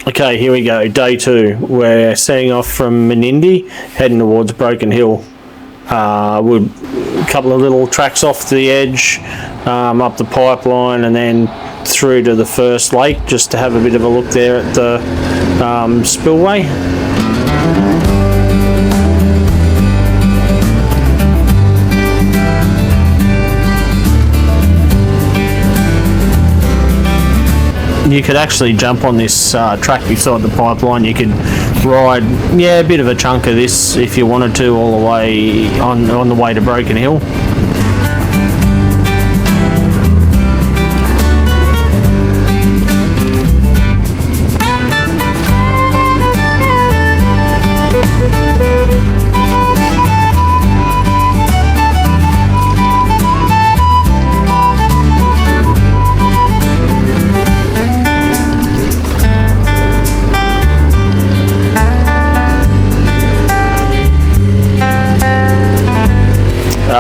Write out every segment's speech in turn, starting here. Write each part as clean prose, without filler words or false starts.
Okay, here we go, day 2. We're setting off from Menindee, heading towards Broken Hill. We'll a couple of little tracks off the edge, up the pipeline, and then through to the first lake, just to have a bit of a look there at the spillway. You could actually jump on this track beside the pipeline. You could ride, a bit of a chunk of this if you wanted to, all the way on the way to Broken Hill.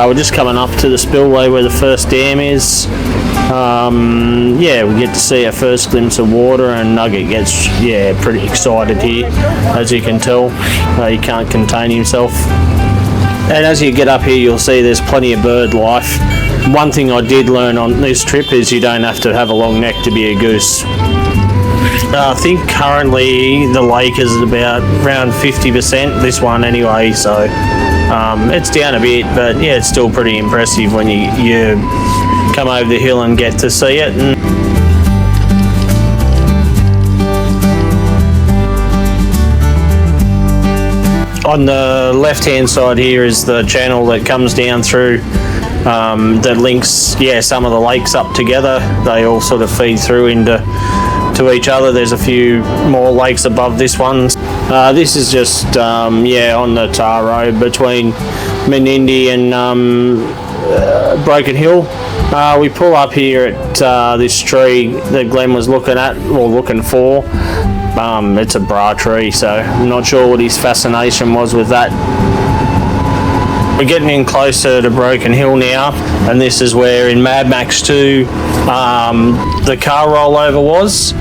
We're just coming up to the spillway where the first dam is. We get to see our first glimpse of water, and Nugget gets pretty excited here, as you can tell. He can't contain himself. And as you get up here, you'll see there's plenty of bird life. One thing I did learn on this trip is you don't have to have a long neck to be a goose. I think currently the lake is about around 50%, this one anyway, so it's down a bit, but it's still pretty impressive when you come over the hill and get to see it. On the left hand side here is the channel that comes down through that links some of the lakes up together. They all sort of feed through into each other. There's a few more lakes above this one. This is just on the tar road between Menindee and Broken Hill. We pull up here at this tree that Glenn was looking for. It's a bra tree, so I'm not sure what his fascination was with that. We're getting in closer to Broken Hill now, and this is where in Mad Max 2 the car rollover was.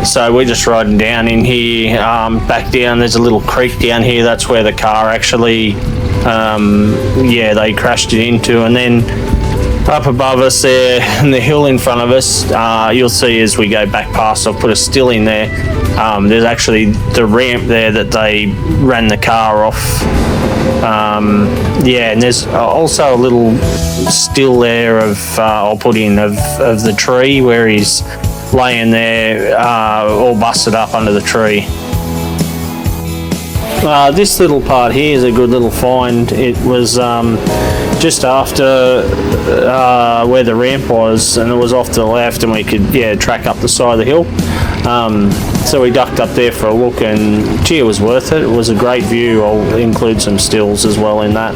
So we're just riding down in here, back down. There's a little creek down here. That's where the car actually, they crashed it into. And then up above us there, in the hill in front of us, you'll see as we go back past, I've put a still in there. There's actually the ramp there that they ran the car off. And there's also a little still there I'll put in of the tree where he's laying there all busted up under the tree. This little part here is a good little find. It was just after where the ramp was, and it was off to the left, and we could track up the side of the hill. So we ducked up there for a look, and it was worth it. It was a great view. I'll include some stills as well in that.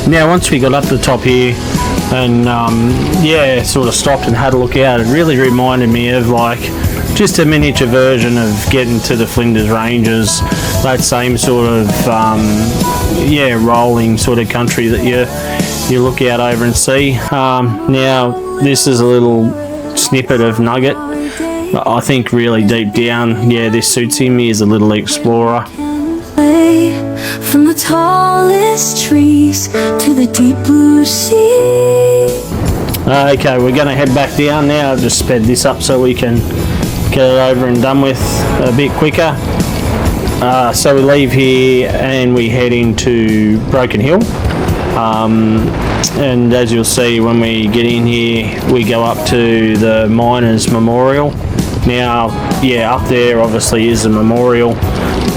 Now once we got up the top here and sort of stopped and had a look out, it really reminded me of like just a miniature version of getting to the Flinders Ranges, that same sort of rolling sort of country that you look out over and see. Now this is a little snippet of Nugget. I think really deep down, this suits him. He is a little explorer. From the tallest trees to the deep blue sea. Okay, we're going to head back down now. I've just sped this up so we can get it over and done with a bit quicker. So we leave here and we head into Broken Hill. And as you'll see when we get in here, we go up to the Miners Memorial. Now, up there obviously is a memorial.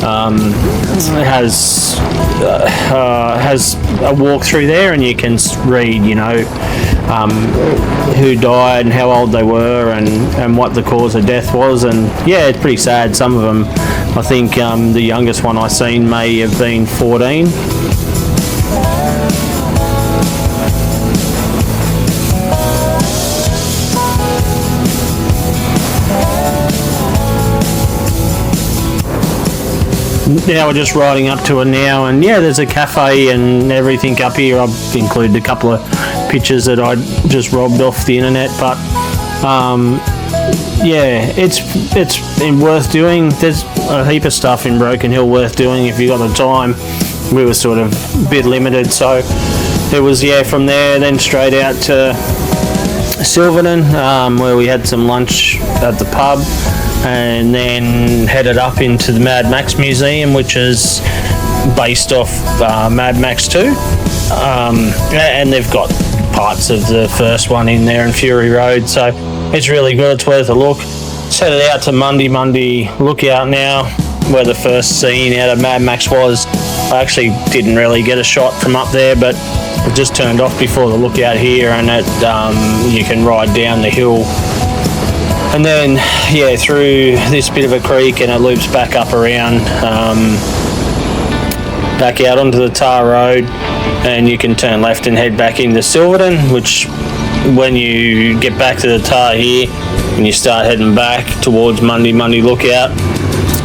It has has a walk through there, and you can read, who died and how old they were, and what the cause of death was. And yeah, it's pretty sad. Some of them, I think the youngest one I seen may have been 14. Now we're just riding up to it now, and yeah, there's a cafe and everything up here. I've included a couple of pictures that I just robbed off the internet, but yeah, it's worth doing. There's a heap of stuff in Broken Hill worth doing if you got the time. We were sort of a bit limited, so it was from there then straight out to Silverton, where we had some lunch at the pub, and then headed up into the Mad Max Museum, which is based off Mad Max 2, and they've got parts of the first one in there in Fury Road, so it's really good. It's worth a look. Just headed out to Menindee Lookout now, where the first scene out of Mad Max was. I actually didn't really get a shot from up there, but it just turned off before the lookout here, and you can ride down the hill. And then, through this bit of a creek, and it loops back up around, back out onto the tar road, and you can turn left and head back into Silverton, which when you get back to the tar here, and you start heading back towards Menindee Lookout,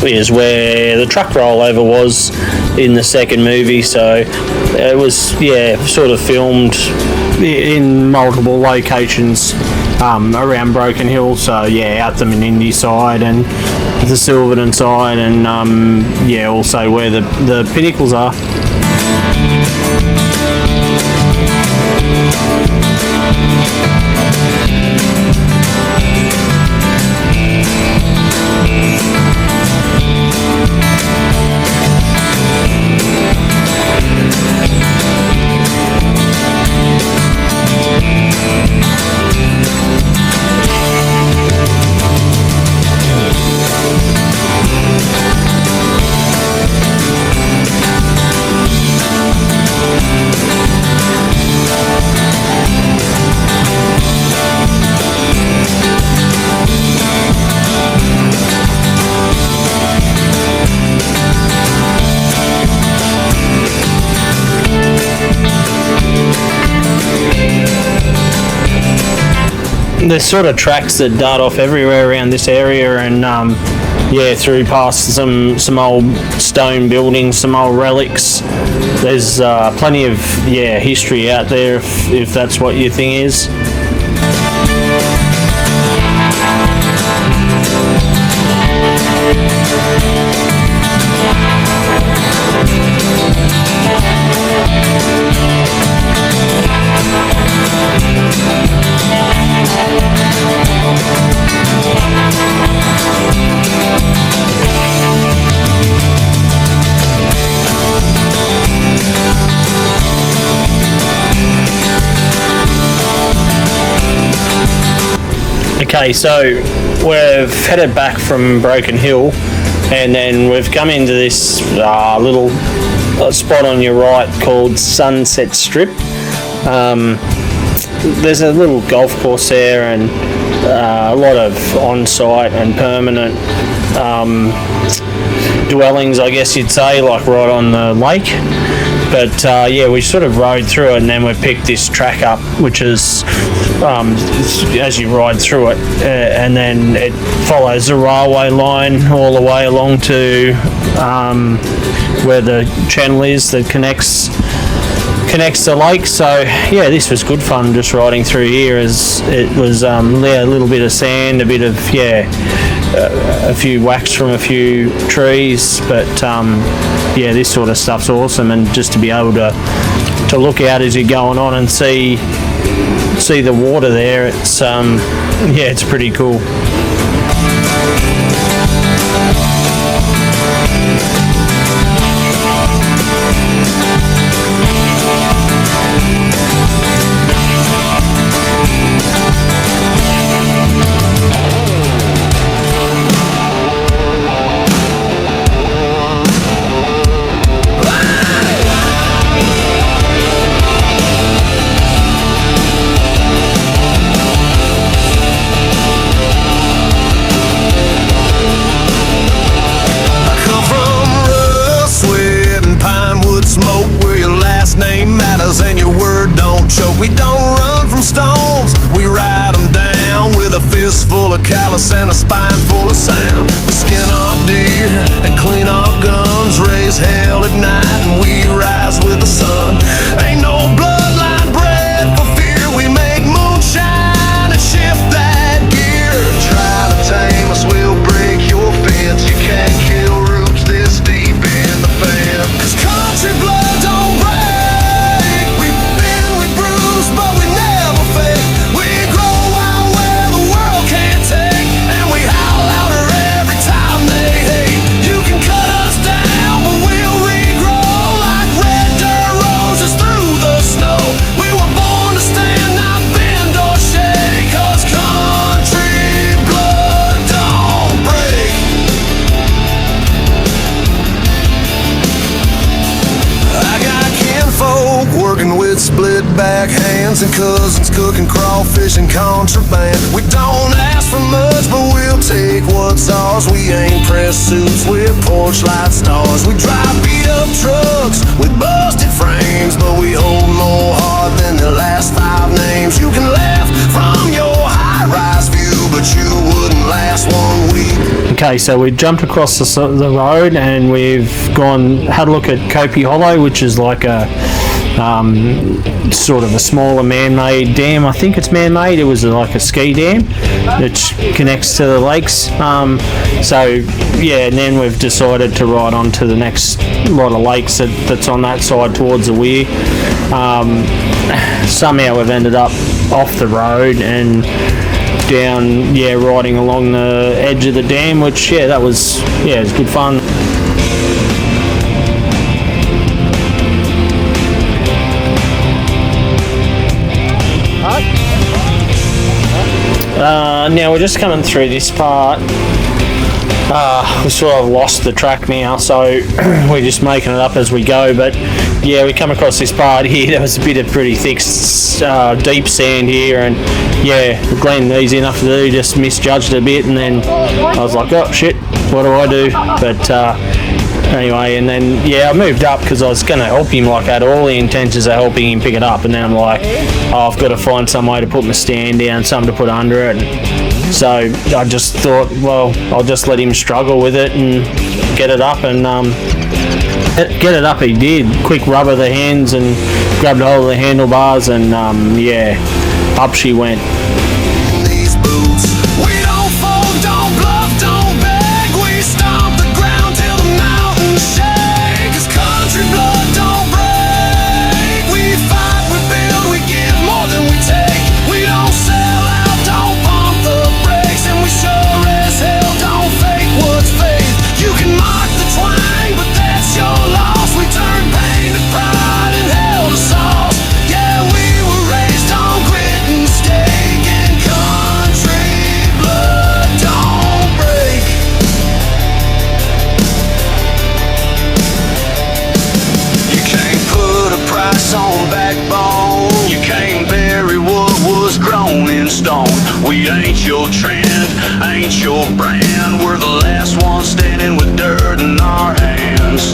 is where the truck rollover was in the second movie. So it was, sort of filmed in multiple locations around Broken Hill, so out the Menindee side and the Silverton side, and also where the pinnacles are. There's sort of tracks that dart off everywhere around this area, and through past some old stone buildings, some old relics. There's plenty of history out there if that's what your thing is. Okay, so we've headed back from Broken Hill, and then we've come into this little spot on your right called Sunset Strip. There's a little golf course there, and a lot of on-site and permanent dwellings, I guess you'd say, like right on the lake. But we sort of rode through it, and then we picked this track up, which is as you ride through it, and then it follows the railway line all the way along to where the channel is that connects the lake. So this was good fun just riding through here, as it was a little bit of sand, a bit of a few whacks from a few trees, but this sort of stuff's awesome, and just to be able to look out as you're going on and see the water there, it's pretty cool. fist full of callus and a spine full of sand. We skin our deer and clean our guns, raise hell at night and we rise with the sun. Ain't no bloodline bred for fear. We make moonshine and shift that gear. Try to tame us, we'll break your fence. You can't kill roots this deep in the fan. 'Cause country blood don't break. We've been with bruised, but we never fake. We grow out where the world can't take, and we howl louder every time they hate. You can cut us down, but we'll regrow like red dirt roses through the snow. We were born to stand, not bend or shake. 'Cause country blood don't break. I got kinfolk working with split back hands and cousins cooking crawfish and contraband. We don't ask for much, but we'll take what's ours. We ain't press suits with porch light stars. We drive beat up trucks with busted frames, but we hold more heart than the last 5 names. You can laugh from your high-rise view, but you wouldn't last 1 week. Okay, so we jumped across the road and we've had a look at Kopi Hollow, which is like a sort of a smaller man-made dam. I think it's man-made. It was like a ski dam which connects to the lakes. So yeah, and then we've decided to ride on to the next lot of lakes that's on that side towards the weir. Somehow we've ended up off the road and down, riding along the edge of the dam, which it was good fun. Now we're just coming through this part. We sort of lost the track now, so we're just making it up as we go. But yeah, we come across this part here. There was a bit of pretty thick, deep sand here, and Glenn, easy enough to do, just misjudged a bit, and then I was like, oh shit, what do I do? But anyway, and then I moved up because I was going to help him, like I had all the intentions of helping him pick it up, and then I'm like, I've got to find some way to put my stand down, something to put under it. So I just thought, well, I'll just let him struggle with it and get it up, and get it up he did. Quick rub of the hands and grabbed hold of the handlebars, and up she went. These boots, we don't fold, don't bluff, don't beg. We stomp the ground till the mountains shake. 'Cause country blood don't break. We fight, we build, we give more than we take. We don't sell out, don't pump the brakes, and we sure as hell don't fake what's faith. You can mark the twang, but that's your loss. We turn pain to pride and hell to sauce. Yeah, we were raised on grit and steak, and country blood don't break. You can't put a price on backbone. You can't bury what was grown in stone. We ain't your trend, ain't your brand. We're the last ones standing with dirt in our hands.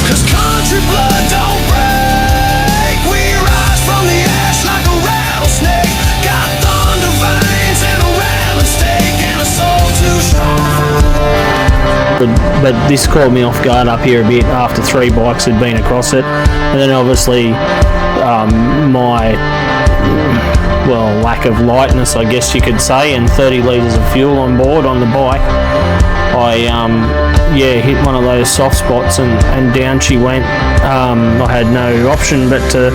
'Cause country blood don't break. We rise from the ash like a rattlesnake. Got thunder veins and a rattling steak and a soul too strong. But this caught me off guard up here a bit after 3 bikes had been across it, and then obviously my lack of lightness, I guess you could say, and 30 litres of fuel on board on the bike, I hit one of those soft spots and down she went. I had no option but to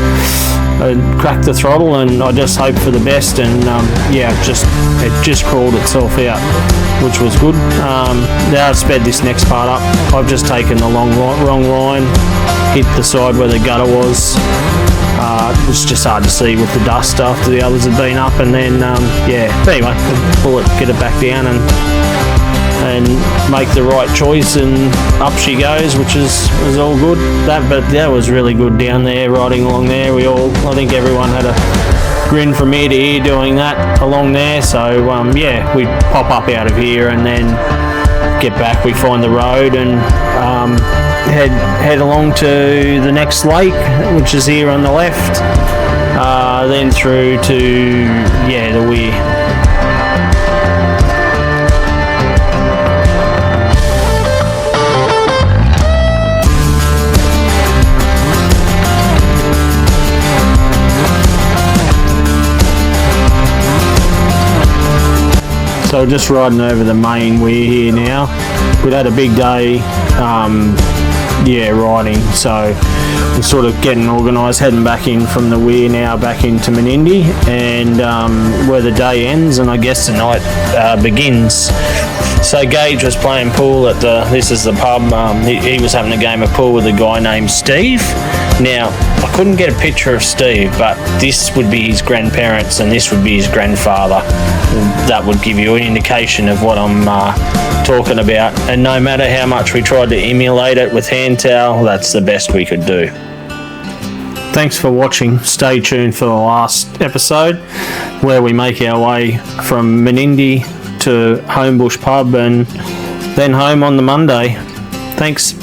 crack the throttle, and I just hoped for the best, and it just crawled itself out, which was good. Now I've sped this next part up. I've just taken the wrong line, hit the side where the gutter was. It was just hard to see with the dust after the others had been up, and then but anyway, pull it, get it back down, and make the right choice, and up she goes, which was all good. That was really good down there, riding along there. I think everyone had a grin from ear to ear doing that along there. So we pop up out of here and then get back. We find the road and head along to the next lake, which is here on the left. then through to the Weir. So just riding over the main Weir here now. We've had a big day, riding, so we're sort of getting organised, heading back in from the Weir now, back into Menindee, and where the day ends, and I guess the night begins. So Gage was playing pool at this is the pub, he was having a game of pool with a guy named Steve. Now, I couldn't get a picture of Steve, but this would be his grandparents and this would be his grandfather. That would give you an indication of what I'm talking about. And no matter how much we tried to emulate it with hand towel, that's the best we could do. Thanks for watching. Stay tuned for the last episode where we make our way from Menindee to Homebush Pub and then home on the Monday. Thanks.